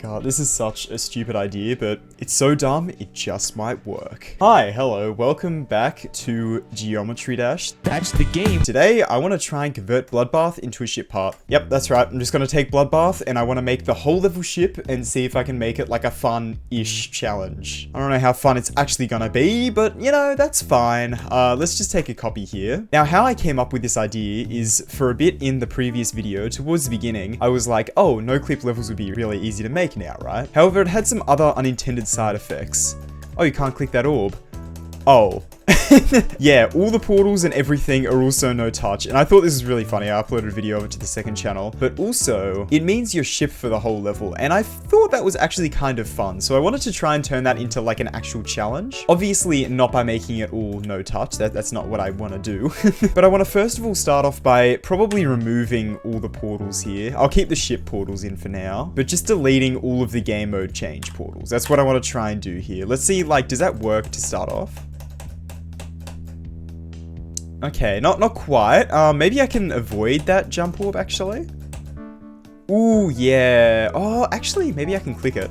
God, this is such a stupid idea, but it's so dumb, it just might work. Hi, hello, welcome back to Geometry Dash. That's the game. Today, I want to try and convert Bloodbath into a ship part. Yep, that's right. I'm just going to take Bloodbath and I want to make the whole level ship and see if I can make it like a fun-ish challenge. I don't know how fun it's actually going to be, but you know, that's fine. Let's just take a copy here. Now, how I came up with this idea is for a bit in the previous video, towards the beginning, I was like, oh, no clip levels would be really easy to make now, right? However, it had some other unintended side effects. Oh, you can't click that orb. Oh. Yeah, all the portals and everything are also no touch, and I thought this was really funny. I uploaded a video of it to the second channel, but also it means you're shipped for the whole level, and I thought that was actually kind of fun, so I wanted to try and turn that into like an actual challenge. Obviously not by making it all no touch, that's not what I want to do. But I want to first of all start off by probably removing all the portals here. I'll keep the ship portals in for now, but just deleting all of the game mode change portals. That's what I want to try and do here. Let's see, like, does that work to start off? Okay, not quite. Maybe I can avoid that jump orb, actually. Ooh, yeah. Oh, actually, maybe I can click it.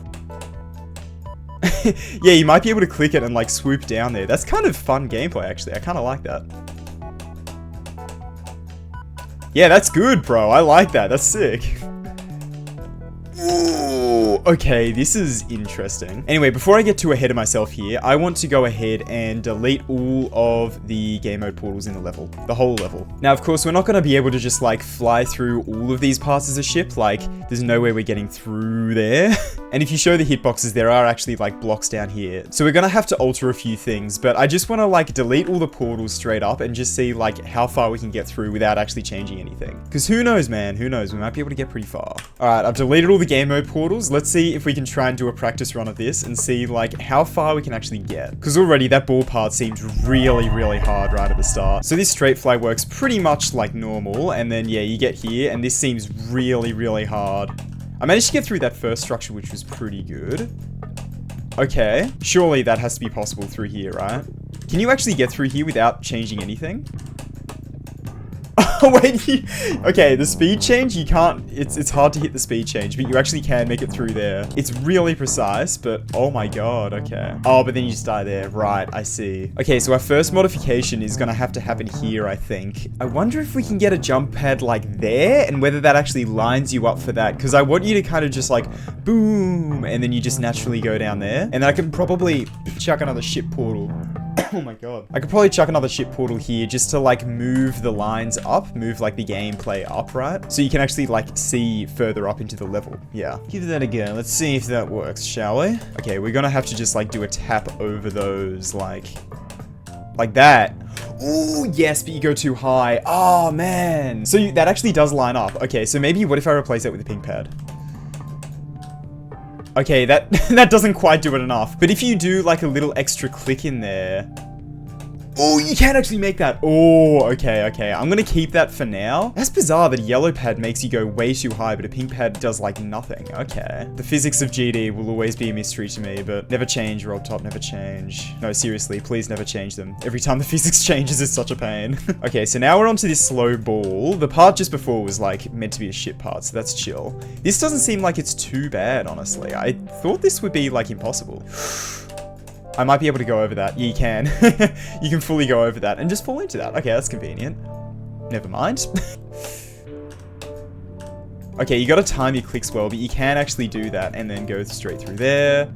Yeah, you might be able to click it and, like, swoop down there. That's kind of fun gameplay, actually. I kind of like that. Yeah, that's good, bro. I like that. That's sick. Ooh, okay, this is interesting. Anyway, before I get too ahead of myself here, I want to go ahead and delete all of the game mode portals in the level. The whole level. Now, of course, we're not going to be able to just, like, fly through all of these parts as a ship. Like, there's no way we're getting through there. And if you show the hitboxes, there are actually, like, blocks down here. So we're going to have to alter a few things, but I just want to, like, delete all the portals straight up and just see, like, how far we can get through without actually changing anything. Because who knows, man? Who knows? We might be able to get pretty far. Alright, I've deleted all the game mode portals. Let's see if we can try and do a practice run of this and see, like, how far we can actually get. Because already that ball part seems really, really hard right at the start. So this straight fly works pretty much like normal, and then, yeah, you get here, and this seems really, really hard. I managed to get through that first structure, which was pretty good. Okay, surely that has to be possible through here, right? Can you actually get through here without changing anything? Oh, wait, okay, the speed change, you can't, it's hard to hit the speed change, but you actually can make it through there. It's really precise, but oh my god, okay. Oh, but then you just die there, right, I see. Okay, so our first modification is gonna have to happen here, I think. I wonder if we can get a jump pad like there, and whether that actually lines you up for that, because I want you to kind of just like, boom, and then you just naturally go down there. And then I can probably chuck another ship portal. Oh my god. I could probably chuck another ship portal here just to, like, move the lines up, move, like, the gameplay up, right? So you can actually, like, see further up into the level. Yeah. Give that a go. Let's see if that works, shall we? Okay, we're gonna have to just, like, do a tap over those, like that. Ooh, yes, but you go too high. Oh, man. So that actually does line up. Okay, so maybe what if I replace that with a pink pad? Okay, that doesn't quite do it enough. But if you do, like, a little extra click in there... Oh, you can actually make that. Oh, okay. I'm gonna keep that for now. That's bizarre that a yellow pad makes you go way too high, but a pink pad does, like, nothing. Okay. The physics of GD will always be a mystery to me, but never change, Rob Top, never change. No, seriously, please never change them. Every time the physics changes, it's such a pain. Okay, so now we're onto this slow ball. The part just before was, like, meant to be a ship part, so that's chill. This doesn't seem like it's too bad, honestly. I thought this would be, like, impossible. I might be able to go over that. Yeah, you can. You can fully go over that and just fall into that. Okay, that's convenient. Never mind. Okay, you gotta time your clicks well, but you can actually do that and then go straight through there.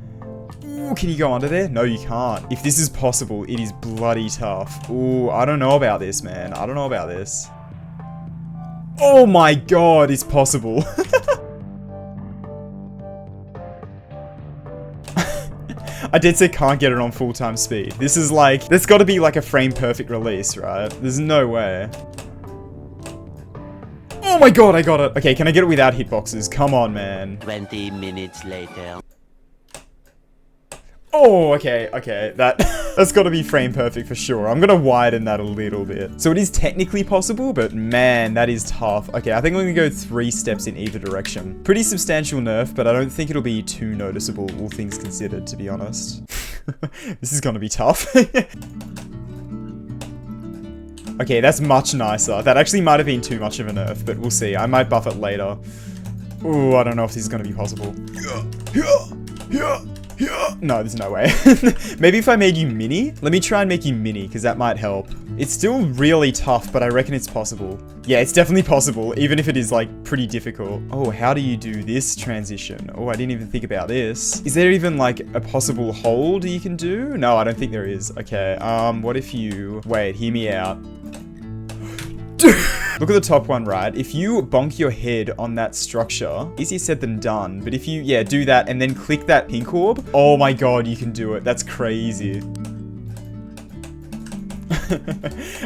Ooh, can you go under there? No, you can't. If this is possible, it is bloody tough. Ooh, I don't know about this, man. I don't know about this. Oh my god, it's possible. I did say can't get it on full-time speed. This is like, there's got to be like a frame-perfect release, right? There's no way. Oh my god, I got it. Okay, can I get it without hitboxes? Come on, man. 20 minutes later. Oh, okay. That's got to be frame perfect for sure. I'm going to widen that a little bit. So it is technically possible, but man, that is tough. Okay, I think I'm going to go 3 steps in either direction. Pretty substantial nerf, but I don't think it'll be too noticeable, all things considered, to be honest. This is going to be tough. Okay, that's much nicer. That actually might have been too much of a nerf, but we'll see. I might buff it later. Ooh, I don't know if this is gonna be possible. No, there's no way. Maybe if I made you mini? Let me try and make you mini, because that might help. It's still really tough, but I reckon it's possible. Yeah, it's definitely possible, even if it is, like, pretty difficult. Oh, how do you do this transition? Oh, I didn't even think about this. Is there even, like, a possible hold you can do? No, I don't think there is. Okay, what if you... Wait, hear me out. Look at the top one, right? If you bonk your head on that structure, easier said than done. But if you, yeah, do that and then click that pink orb, oh my god, you can do it. That's crazy.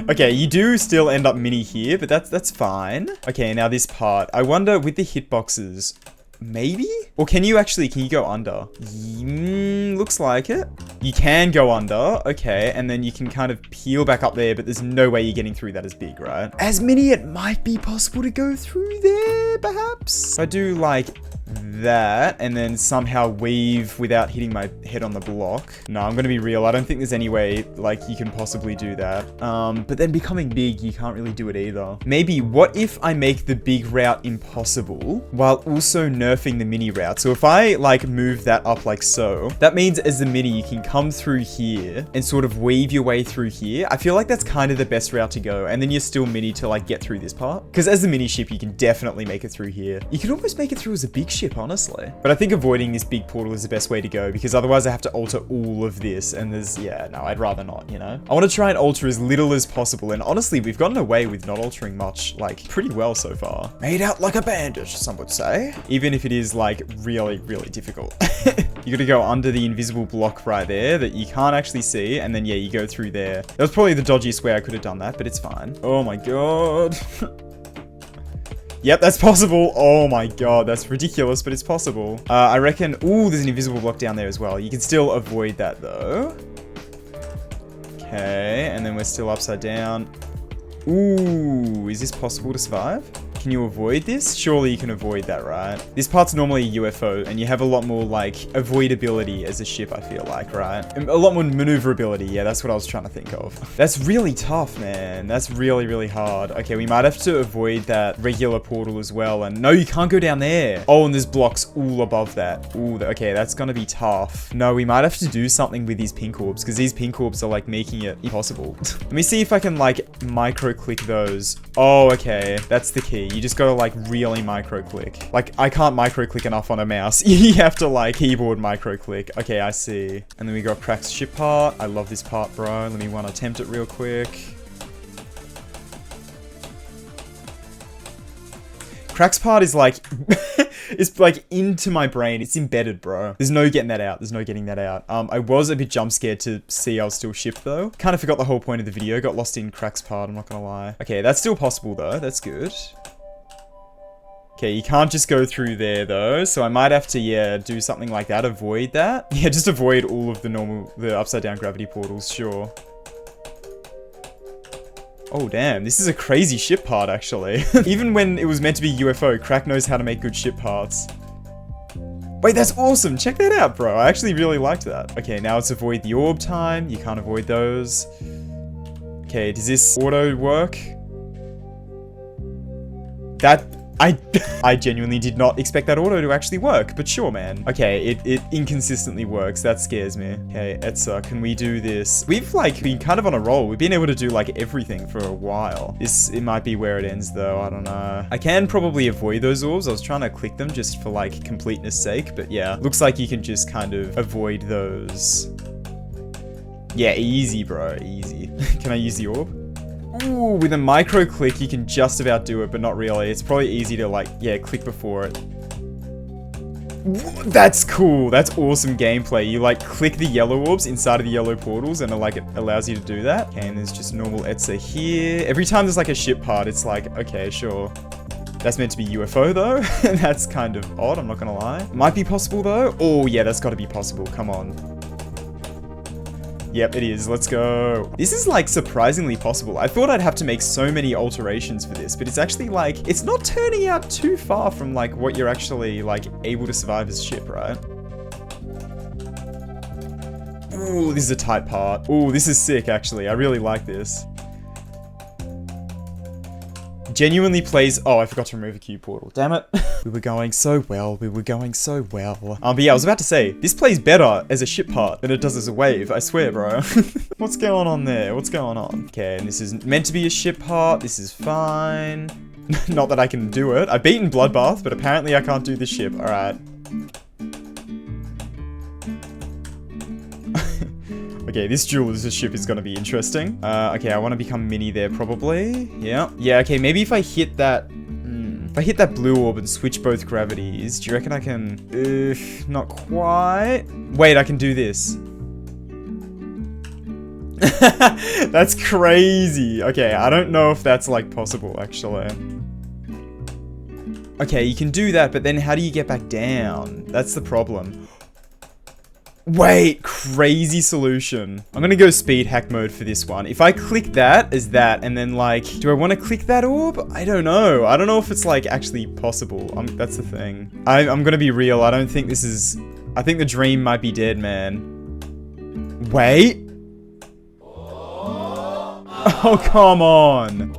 Okay, you do still end up mini here, but that's fine. Okay, now this part. I wonder with the hitboxes, maybe? Or can you go under? Looks like it. You can go under, okay, and then you can kind of peel back up there, but there's no way you're getting through that as big, right? As mini, it might be possible to go through there, perhaps? If I do, like, that, and then somehow weave without hitting my head on the block. No, I'm gonna be real. I don't think there's any way, like, you can possibly do that. But then becoming big, you can't really do it either. Maybe, what if I make the big route impossible, while also nerfing the mini route? So if I, like, move that up like so, that means as the mini, you can come through here, and sort of weave your way through here. I feel like that's kind of the best route to go, and then you're still mini to, like, get through this part. Because as the mini ship, you can definitely make it through here. You can almost make it through as a big ship, honestly. But I think avoiding this big portal is the best way to go, because otherwise I have to alter all of this, and there's, yeah, no, I'd rather not, you know? I want to try and alter as little as possible, and honestly, we've gotten away with not altering much, like, pretty well so far. Made out like a bandit, some would say. Even if it is, like, really, really difficult. You gotta go under the invisible block right there that you can't actually see, and then, yeah, you go through there. That was probably the dodgiest way I could have done that, but it's fine. Oh my god. Yep, that's possible. Oh my god, that's ridiculous, but it's possible. I reckon... Ooh, there's an invisible block down there as well. You can still avoid that, though. Okay, and then we're still upside down. Ooh, is this possible to survive? Can you avoid this? Surely you can avoid that, right? This part's normally a UFO, and you have a lot more, like, avoidability as a ship, I feel like, right? A lot more maneuverability. Yeah, that's what I was trying to think of. That's really tough, man. That's really, really hard. Okay, we might have to avoid that regular portal as well. And no, you can't go down there. Oh, and there's blocks all above that. Ooh, okay, that's gonna be tough. No, we might have to do something with these pink orbs, because these pink orbs are, like, making it impossible. Let me see if I can, like, micro-click those. Oh, okay. That's the key. You just gotta, like, really micro-click. Like, I can't micro-click enough on a mouse. You have to, like, keyboard micro-click. Okay, I see. And then we got Crack's ship part. I love this part, bro. Let me want to attempt it real quick. Crack's part is, like... it's, like, into my brain. It's embedded, bro. There's no getting that out. There's no getting that out. I was a bit jump scared to see I was still shipped, though. Kind of forgot the whole point of the video. Got lost in Crack's part, I'm not gonna lie. Okay, that's still possible, though. That's good. Okay, you can't just go through there, though. So I might have to, yeah, do something like that. Avoid that. Yeah, just avoid all of the upside-down gravity portals, sure. Oh, damn. This is a crazy ship part, actually. Even when it was meant to be UFO, Crack knows how to make good ship parts. Wait, that's awesome. Check that out, bro. I actually really liked that. Okay, now it's avoid the orb time. You can't avoid those. Okay, does this auto work? I genuinely did not expect that auto to actually work, but sure, man. Okay, it inconsistently works. That scares me. Okay, Etsa, can we do this? We've, like, been kind of on a roll. We've been able to do, like, everything for a while. It might be where it ends, though. I don't know. I can probably avoid those orbs. I was trying to click them just for, like, completeness sake, but yeah. Looks like you can just kind of avoid those. Yeah, easy, bro. Easy. Can I use the orb? Ooh, with a micro click, you can just about do it, but not really. It's probably easy to, like, yeah, click before it. That's cool. That's awesome gameplay. You, like, click the yellow orbs inside of the yellow portals, and, like, it allows you to do that. Okay, and there's just normal Etsa here. Every time there's, like, a ship part, it's like, okay, sure. That's meant to be UFO, though. That's kind of odd, I'm not gonna lie. Might be possible, though. Oh, yeah, that's gotta be possible. Come on. Yep, it is. Let's go. This is, like, surprisingly possible. I thought I'd have to make so many alterations for this, but it's actually, like, it's not turning out too far from, like, what you're actually, like, able to survive as ship, right? Ooh, this is a tight part. Ooh, this is sick, actually. I really like this. genuinely plays... Oh, I forgot to remove a Q portal. Damn it. We were going so well. We were going so well. But yeah, I was about to say, this plays better as a ship part than it does as a wave. I swear, bro. What's going on there? What's going on? Okay, and this is meant to be a ship part. This is fine. Not that I can do it. I've beaten Bloodbath, but apparently I can't do this ship. All right. Okay, this duel as a ship is gonna be interesting. Okay, I want to become mini there probably. Yeah. Yeah, okay, maybe if I hit that... if I hit that blue orb and switch both gravities, do you reckon I can... not quite. Wait, I can do this. That's crazy. Okay, I don't know if that's, like, possible, actually. Okay, you can do that, but then how do you get back down? That's the problem. Wait, crazy solution. I'm gonna go speed hack mode for this one. If I click that as that, and then like, do I want to click that orb? I don't know. I don't know if it's like actually possible. That's the thing. I'm gonna be real. I don't think this is... I think the dream might be dead, man. Wait. Oh, come on.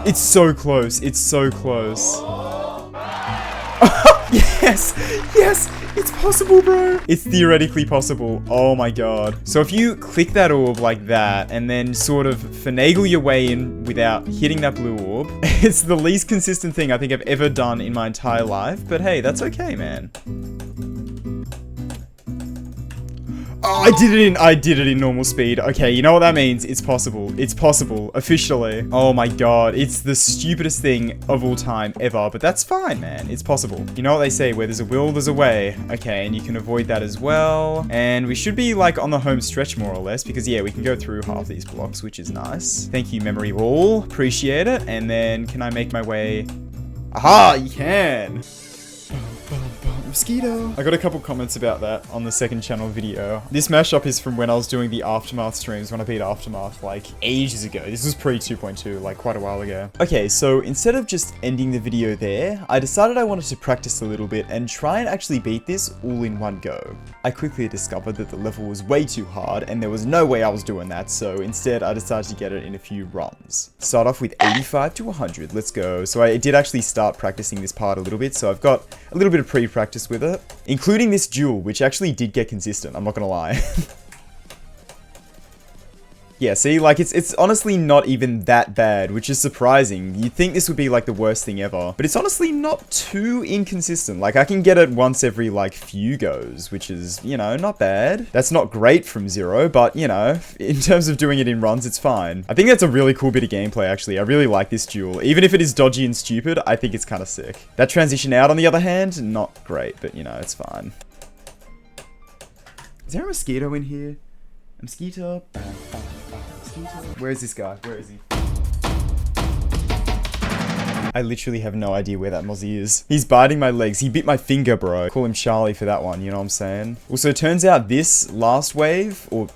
It's so close. It's so close. Yes! Yes! It's possible, bro! It's theoretically possible. Oh my god. So if you click that orb like that, and then sort of finagle your way in without hitting that blue orb, it's the least consistent thing I think I've ever done in my entire life. But hey, that's okay, man. Oh, I did it in normal speed. Okay, you know what that means? It's possible. It's possible. Officially. Oh my god. It's the stupidest thing of all time ever. But that's fine, man. It's possible. You know what they say? Where there's a will, there's a way. Okay, and you can avoid that as well. And we should be like on the home stretch more or less. Because yeah, we can go through half these blocks, which is nice. Thank you, memory wall. Appreciate it. And then can I make my way... Aha, you can. Mosquito. I got a couple comments about that on the second channel video. This mashup is from when I was doing the Aftermath streams when I beat Aftermath like ages ago. This was pre 2.2, like quite a while ago. Okay, so instead of just ending the video there, I decided I wanted to practice a little bit and try and actually beat this all in one go. I quickly discovered that the level was way too hard and there was no way I was doing that, so instead I decided to get it in a few runs. Start off with 85 to 100, let's go. So I did actually start practicing this part a little bit, so I've got a little bit of pre-practice with it, including this duel, which actually did get consistent, I'm not gonna lie. Yeah, see, like, it's honestly not even that bad, which is surprising. You'd think this would be, like, the worst thing ever. But it's honestly not too inconsistent. Like, I can get it once every, like, few goes, which is, you know, not bad. That's not great from zero, but, you know, in terms of doing it in runs, it's fine. I think that's a really cool bit of gameplay, actually. I really like this duel. Even if it is dodgy and stupid, I think it's kind of sick. That transition out, on the other hand, not great, but, you know, it's fine. Is there a mosquito in here? A mosquito? Where is this guy? Where is he? I literally have no idea where that mozzie is. He's biting my legs. He bit my finger, bro. Call him Charlie for that one, you know what I'm saying? Also, it turns out this last wave, or...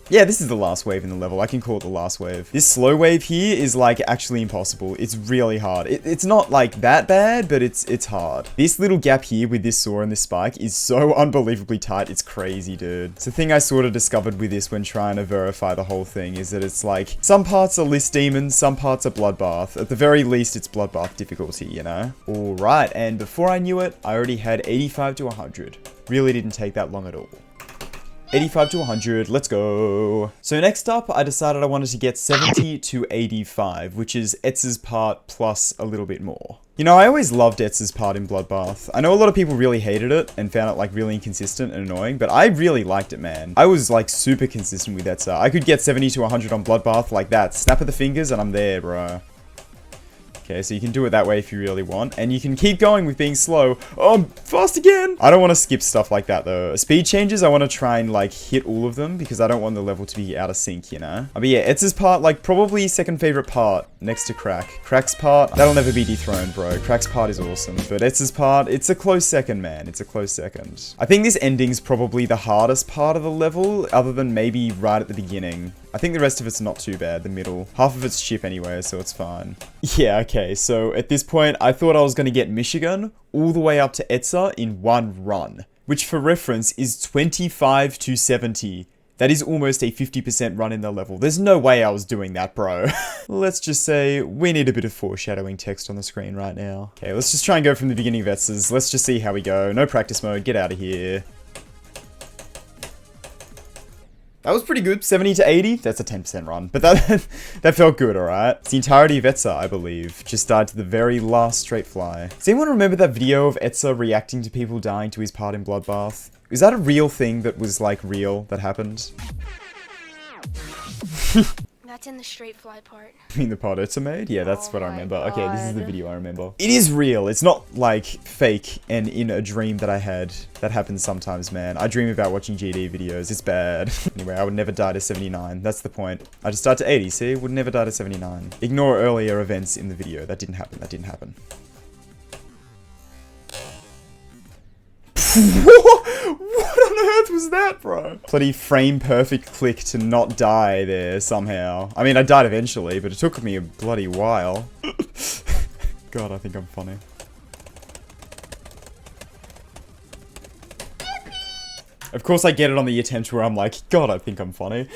yeah, this is the last wave in the level. I can call it the last wave. This slow wave here is, like, actually impossible. It's really hard. It's not, like, that bad, but it's hard. This little gap here with this saw and this spike is so unbelievably tight. It's crazy, dude. It's the thing I sort of discovered with this when trying to verify the whole thing is that it's, like, some parts are list demons, some parts are bloodbath. At the very least, it's bloodbath difficulty, you know? Alright, and before I knew it, I already had 85 to 100. Really didn't take that long at all. 85 to 100, let's go. So next up, I decided I wanted to get 70 to 85, which is Etz's part plus a little bit more. You know, I always loved Etz's part in Bloodbath. I know a lot of people really hated it and found it like really inconsistent and annoying, but I really liked it, man. I was like super consistent with Etza. I could get 70 to 100 on Bloodbath like that. Snap of the fingers and I'm there, bro. Okay, so you can do it that way if you really want, and you can keep going with being slow. Oh, I'm fast again! I don't want to skip stuff like that, though. Speed changes, I want to try and, like, hit all of them, because I don't want the level to be out of sync, you know? But yeah, Etz's part, like, probably second favorite part, next to Crack. Crack's part, that'll never be dethroned, bro. Crack's part is awesome, but Etz's part, it's a close second, man. It's a close second. I think this ending's probably the hardest part of the level, other than maybe right at the beginning. I think the rest of it's not too bad, the middle. Half of it's chip anyway, so it's fine. Yeah, okay, so at this point, I thought I was going to get Michigan all the way up to Etza in one run, which for reference is 25 to 70. That is almost a 50% run in the level. There's no way I was doing that, bro. Let's just say we need a bit of foreshadowing text on the screen right now. Okay, let's just try and go from the beginning of Etzes. Let's just see how we go. No practice mode. Get out of here. That was pretty good. 70 to 80. That's a 10% run. But that felt good, alright? It's the entirety of Etza, I believe. Just died to the very last straight fly. Does anyone remember that video of Etza reacting to people dying to his part in Bloodbath? Is that a real thing that was, like, real that happened? That's in the straight fly part. You mean the part Etza made? Yeah, that's what I remember. God. Okay, this is the video I remember. It is real. It's not, like, fake and in a dream that I had. That happens sometimes, man. I dream about watching GD videos. It's bad. Anyway, I would never die to 79. That's the point. I just died to 80, see? Would never die to 79. Ignore earlier events in the video. That didn't happen. That didn't happen. What on earth was that, bro? Bloody frame perfect click to not die there somehow. I mean, I died eventually, but it took me a bloody while. God, I think I'm funny. Of course I get it on the attempt where I'm like, God, I think I'm funny.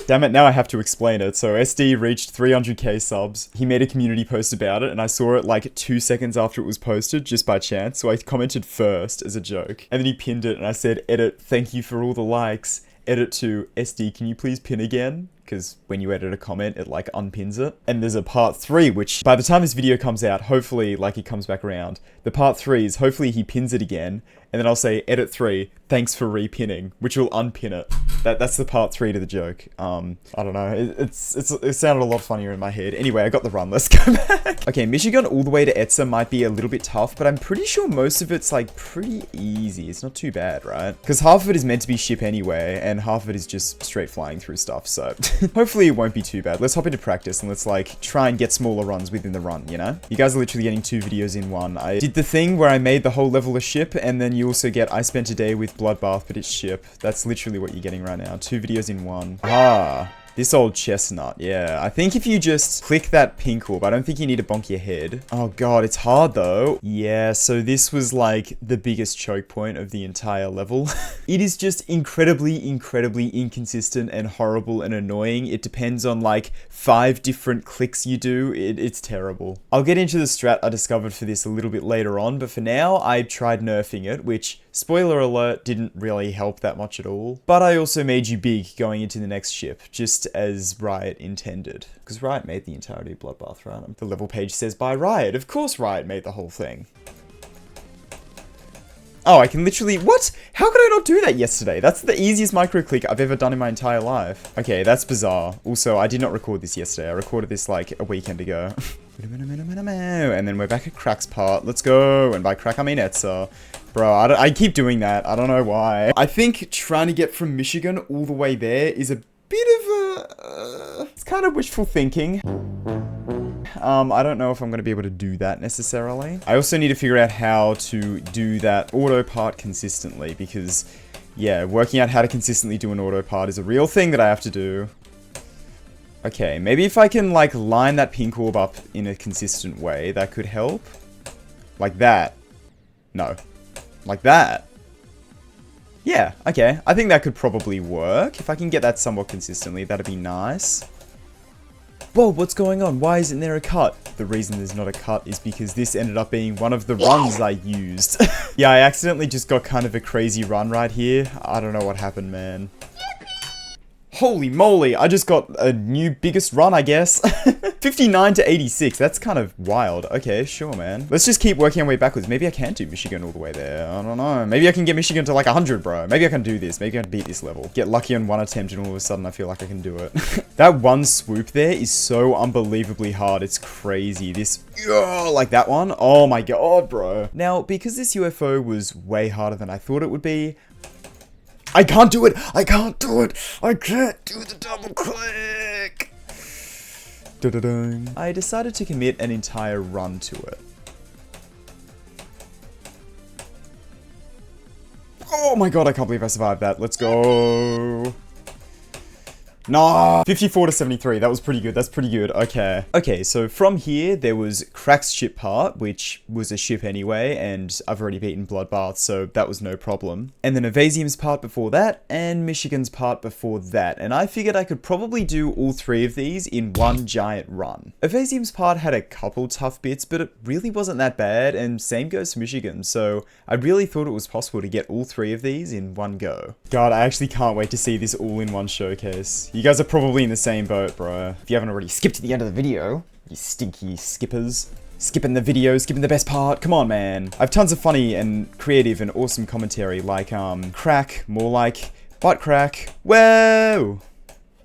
Damn it, now I have to explain it. So SD reached 300k subs. He made a community post about it, and I saw it like 2 seconds after it was posted, just by chance. So I commented first as a joke. And then he pinned it, and I said, edit, thank you for all the likes. Edit to, SD, can you please pin again? Because when you edit a comment, it like unpins it. And there's a part 3, which by the time this video comes out, hopefully like it comes back around. The part 3 is hopefully he pins it again. And then I'll say, edit 3, thanks for repinning, which will unpin it. That's the part 3 to the joke. I don't know, it sounded a lot funnier in my head. Anyway, I got the run, let's go back. Okay, Michigan all the way to Etza might be a little bit tough, but I'm pretty sure most of it's like pretty easy. It's not too bad, right? Because half of it is meant to be ship anyway, and half of it is just straight flying through stuff, so hopefully it won't be too bad. Let's hop into practice and let's like try and get smaller runs within the run, you know? You guys are literally getting 2 videos in one. I did the thing where I made the whole level a ship, and then you also get I spent a day with Bloodbath, but it's ship. That's literally what you're getting right now. 2 videos in one. Ah, this old chestnut. Yeah, I think if you just click that pink orb, I don't think you need to bonk your head. Oh god, it's hard though. Yeah, so this was like the biggest choke point of the entire level. It is just incredibly inconsistent and horrible and annoying. It depends on like 5 different clicks you do. It's terrible. I'll get into the strat I discovered for this a little bit later on, but for now, I tried nerfing it, which, spoiler alert, didn't really help that much at all. But I also made you big going into the next ship, just as Riot intended. Because Riot made the entirety of Bloodbath, right? The level page says by Riot. Of course Riot made the whole thing. Oh, I can literally... What? How could I not do that yesterday? That's the easiest micro click I've ever done in my entire life. Okay, that's bizarre. Also, I did not record this yesterday. I recorded this like a weekend ago. And then we're back at Crack's part. Let's go. And by Crack, I mean Etza. Bro, I keep doing that. I don't know why. I think trying to get from Michigan all the way there is a bit of a... it's kind of wishful thinking. I don't know if I'm going to be able to do that necessarily. I also need to figure out how to do that auto part consistently because, yeah, working out how to consistently do an auto part is a real thing that I have to do. Okay, maybe if I can, like, line that pink orb up in a consistent way, that could help. Like that. No. Like that. Yeah, okay. I think that could probably work. If I can get that somewhat consistently, that'd be nice. Whoa, what's going on? Why isn't there a cut? The reason there's not a cut is because this ended up being one of the runs I used. Yeah, I accidentally just got kind of a crazy run right here. I don't know what happened, man. Holy moly, I just got a new biggest run, I guess. 59 to 86, that's kind of wild. Okay, sure, man. Let's just keep working our way backwards. Maybe I can do Michigan all the way there. I don't know. Maybe I can get Michigan to like 100, bro. Maybe I can do this. Maybe I can beat this level. Get lucky on one attempt and all of a sudden I feel like I can do it. That one swoop there is so unbelievably hard. It's crazy. This, like that one. Oh my god, bro. Now, because this UFO was way harder than I thought it would be, I can't do it! I can't do it! I can't do the double click! Da-da-dang. I decided to commit an entire run to it. Oh my god, I can't believe I survived that. Let's go. Nah, 54 to 73. That was pretty good. That's pretty good. Okay. Okay, so from here, there was Crack's ship part, which was a ship anyway, and I've already beaten Bloodbath, so that was no problem. And then Evasium's part before that, and Michigan's part before that. And I figured I could probably do all three of these in one giant run. Evasium's part had a couple tough bits, but it really wasn't that bad, and same goes for Michigan, so I really thought it was possible to get all three of these in one go. God, I actually can't wait to see this all in one showcase. You guys are probably in the same boat, bro. If you haven't already skipped to the end of the video, you stinky skippers. Skipping the video, skipping the best part. Come on, man. I have tons of funny and creative and awesome commentary like, crack, more like, butt crack. Whoa!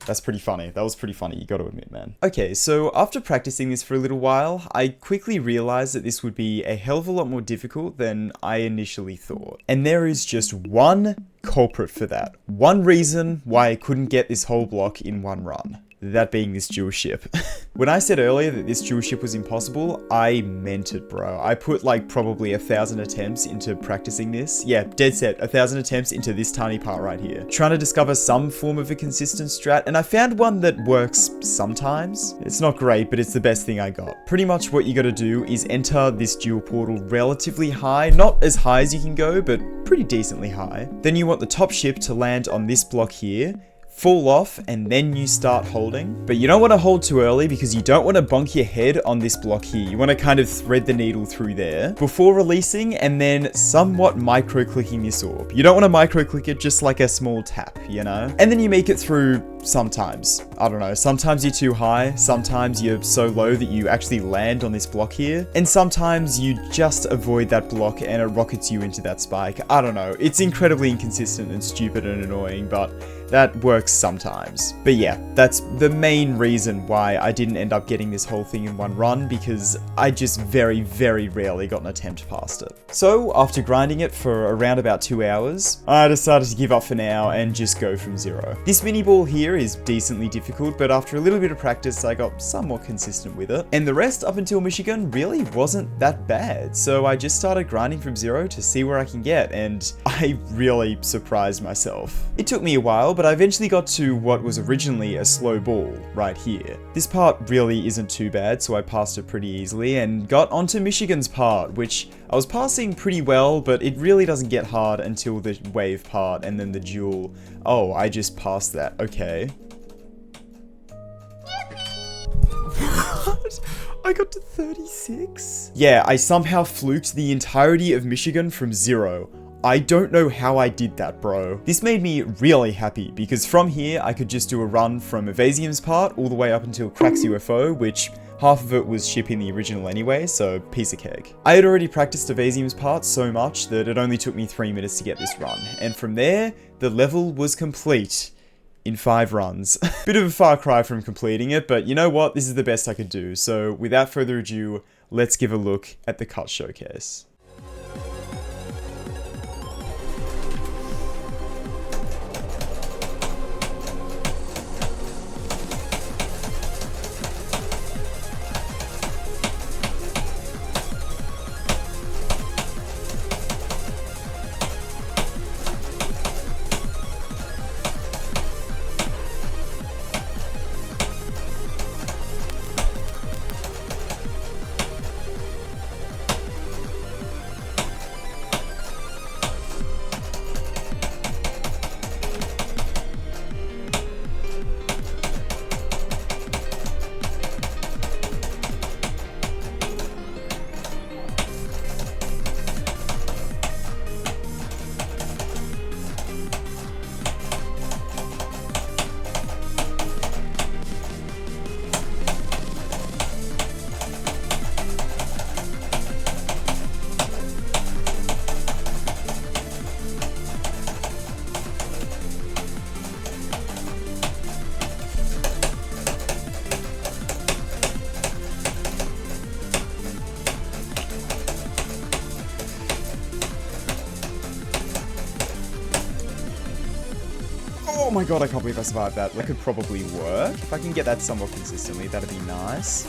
That's pretty funny. That was pretty funny, you gotta admit, man. Okay, so after practicing this for a little while, I quickly realized that this would be a hell of a lot more difficult than I initially thought. And there is just one culprit for that. One reason why I couldn't get this whole block in one run. That being this duel ship. When I said earlier that this duel ship was impossible, I meant it, bro. I put like probably 1,000 attempts into practicing this. Yeah, dead set, 1,000 attempts into this tiny part right here. Trying to discover some form of a consistent strat, and I found one that works sometimes. It's not great, but it's the best thing I got. Pretty much what you gotta do is enter this duel portal relatively high, not as high as you can go, but pretty decently high. Then you want the top ship to land on this block here, fall off, and then you start holding. But you don't want to hold too early because you don't want to bonk your head on this block here. You want to kind of thread the needle through there before releasing and then somewhat micro-clicking this orb. You don't want to micro-click it, just like a small tap, you know? And then you make it through sometimes. I don't know, sometimes you're too high, sometimes you're so low that you actually land on this block here, and sometimes you just avoid that block and it rockets you into that spike. I don't know, it's incredibly inconsistent and stupid and annoying, but that works sometimes. But yeah, that's the main reason why I didn't end up getting this whole thing in one run, because I just very, very rarely got an attempt past it. So after grinding it for around about 2 hours, I decided to give up for now and just go from zero. This mini ball here is decently difficult, but after a little bit of practice, I got somewhat consistent with it. And the rest up until Michigan really wasn't that bad. So I just started grinding from zero to see where I can get, and I really surprised myself. It took me a while, but I eventually got to what was originally a slow ball right here. This part really isn't too bad, so I passed it pretty easily and got onto Michigan's part, which I was passing pretty well, but it really doesn't get hard until the wave part and then the duel. Oh, I just passed that. Okay. What? I got to 36? Yeah, I somehow fluked the entirety of Michigan from zero. I don't know how I did that, bro. This made me really happy, because from here, I could just do a run from Evasium's part all the way up until Crack's UFO, which half of it was shipping the original anyway, so piece of cake. I had already practiced Evasium's part so much that it only took me 3 minutes to get this run, and from there, the level was complete in 5 runs. Bit of a far cry from completing it, but you know what? This is the best I could do, so without further ado, let's give a look at the cut showcase. Oh my god, I can't believe I survived that. That could probably work. If I can get that somewhat consistently, that'd be nice.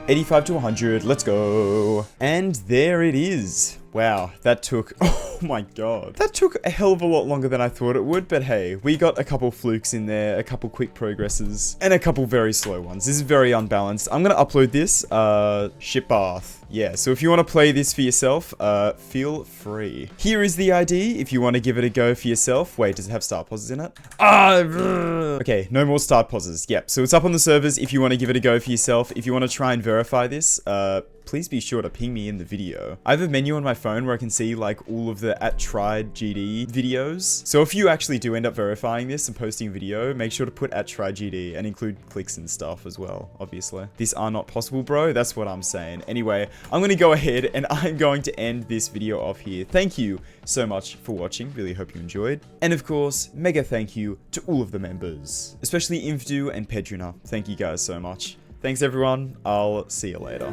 85 to 100, let's go. And there it is. Wow, that took, oh my god. That took a hell of a lot longer than I thought it would, but hey, we got a couple flukes in there, a couple quick progresses, and a couple very slow ones. This is very unbalanced. I'm gonna upload this, Shipbath. Yeah, so if you want to play this for yourself, feel free. Here is the ID if you want to give it a go for yourself. Wait, does it have start pauses in it? Okay, no more start pauses. Yep, so it's up on the servers if you want to give it a go for yourself. If you want to try and verify this, please be sure to ping me in the video. I have a menu on my phone where I can see like all of the @TriedGD videos. So if you actually do end up verifying this and posting a video, make sure to put @TriedGD and include clicks and stuff as well, obviously. These are not possible, bro. That's what I'm saying. Anyway, I'm going to go ahead and I'm going to end this video off here. Thank you so much for watching. Really hope you enjoyed. And of course, mega thank you to all of the members, especially Infdu and Pedrina. Thank you guys so much. Thanks everyone. I'll see you later.